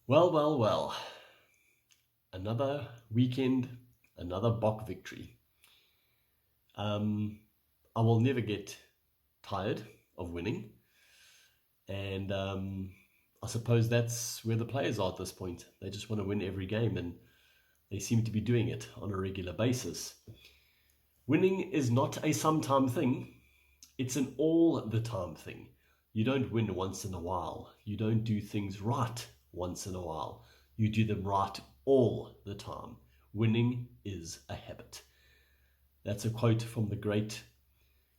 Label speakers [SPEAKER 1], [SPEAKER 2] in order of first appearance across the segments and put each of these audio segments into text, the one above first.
[SPEAKER 1] Well, well, well. Another weekend, another Bok victory. I will never get tired of winning. And I suppose that's where the players are at this point. They just want to win every game, and they seem to be doing it on a regular basis. Winning is not a sometime thing, it's an all the time thing. You don't win once in a while. You don't do things right once in a while. You do them right all the time. Winning is a habit. That's a quote from the great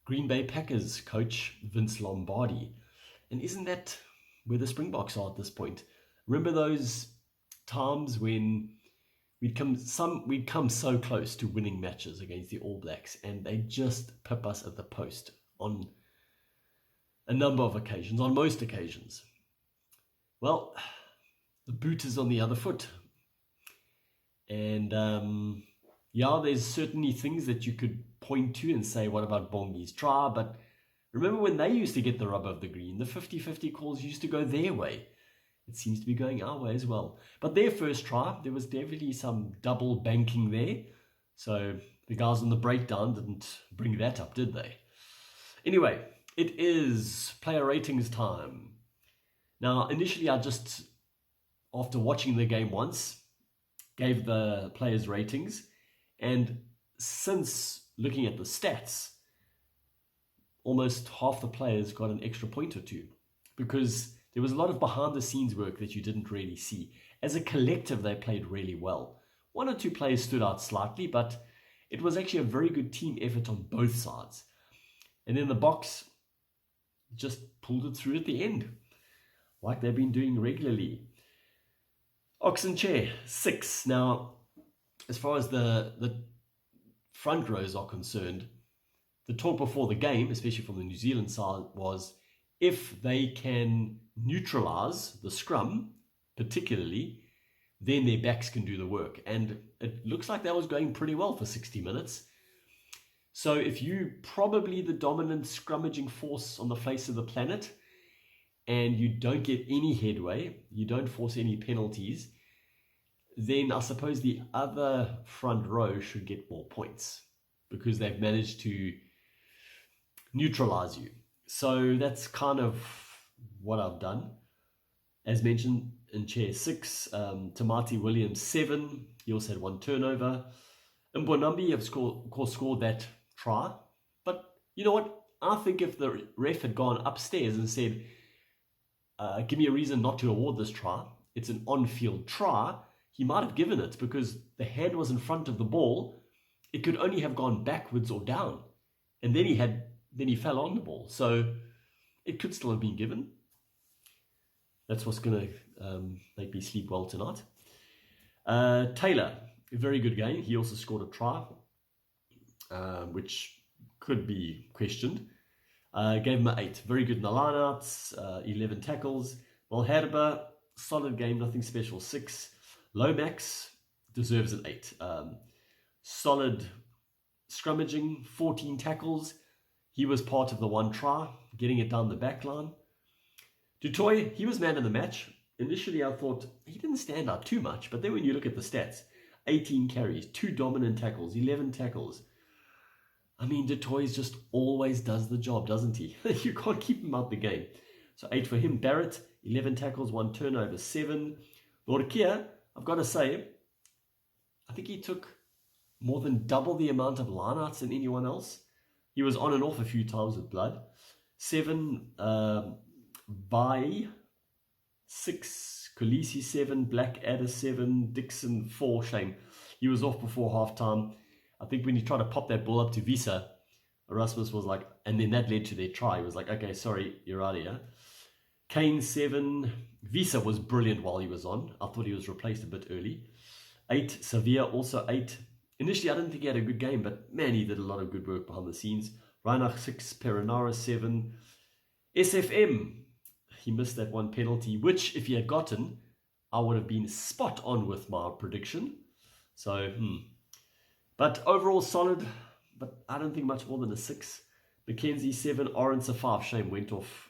[SPEAKER 1] Green Bay Packers coach Vince Lombardi. And isn't that where the Springboks are at this point? Remember those times when we'd come so close to winning matches against the All Blacks, and they just pip us at the post on a number of occasions, on most occasions. Well, the boot is on the other foot. And there's certainly things that you could point to and say, what about Bongi's try? But remember when they used to get the rub of the green, the 50-50 calls used to go their way. It seems to be going our way as well. But their first try, there was definitely some double banking there. So the guys on the breakdown didn't bring that up, did they? Anyway, it is player ratings time. Now, initially, I just, after watching the game once, gave the players ratings. And since looking at the stats, almost half the players got an extra point or two, because there was a lot of behind-the-scenes work that you didn't really see. As a collective, they played really well. One or two players stood out slightly, but it was actually a very good team effort on both sides. And then the Boks just pulled it through at the end, like they've been doing regularly. Ox and Chair, 6. Now, as far as the front rows are concerned, the talk before the game, especially from the New Zealand side, was if they can neutralize the scrum, particularly, then their backs can do the work. And it looks like that was going pretty well for 60 minutes. So if you probably the dominant scrummaging force on the face of the planet, and you don't get any headway, you don't force any penalties, then I suppose the other front row should get more points because they've managed to neutralize you. So that's kind of what I've done. As mentioned, in chair 6, Tamati Williams 7. He also had 1 turnover. And Bonambi have scored that try. But you know what? I think if the ref had gone upstairs and said, give me a reason not to award this try, it's an on-field try, he might have given it because the hand was in front of the ball. It could only have gone backwards or down. And then he fell on the ball. So it could still have been given. That's what's going to make me sleep well tonight. Tele'a, a very good game. He also scored a try, which could be questioned. Gave him an 8. Very good in the lineouts, 11 tackles. Malherba, solid game, nothing special, 6. Lomax deserves an 8. Solid scrummaging, 14 tackles. He was part of the 1 try, getting it down the back line. Dutoy, he was man of the match. Initially, I thought he didn't stand out too much, but then when you look at the stats, 18 carries, 2 dominant tackles, 11 tackles. I mean, Dutoy just always does the job, doesn't he? You can't keep him out the game. So 8 for him. Barrett, 11 tackles, 1 turnover, 7. Lorkia, I've got to say, I think he took more than double the amount of lineouts than anyone else. He was on and off a few times with blood. 7, Vai, 6, Kolisi 7, Blackadder 7, Dixon 4, shame. He was off before halftime. I think when he tried to pop that ball up to Visa, Erasmus was like, and then that led to their try. He was like, okay, sorry, you're out of here. Kane 7, Visa was brilliant while he was on. I thought he was replaced a bit early. 8, Sevilla also 8. Initially, I didn't think he had a good game, but man, he did a lot of good work behind the scenes. Reinach 6, Perinara 7. SFM, he missed that 1 penalty, which if he had gotten, I would have been spot on with my prediction. So, But overall solid, but I don't think much more than a 6. Mackenzie 7, Orange a 5. Shame went off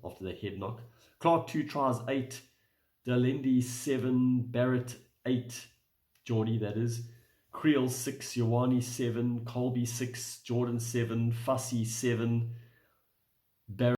[SPEAKER 1] after the head knock. Clark 2 tries, 8. Dalendi 7, Barrett 8, Geordie that is, Creel 6, Ioane 7, Colby 6, Jordan 7, Fussy 7, Barrett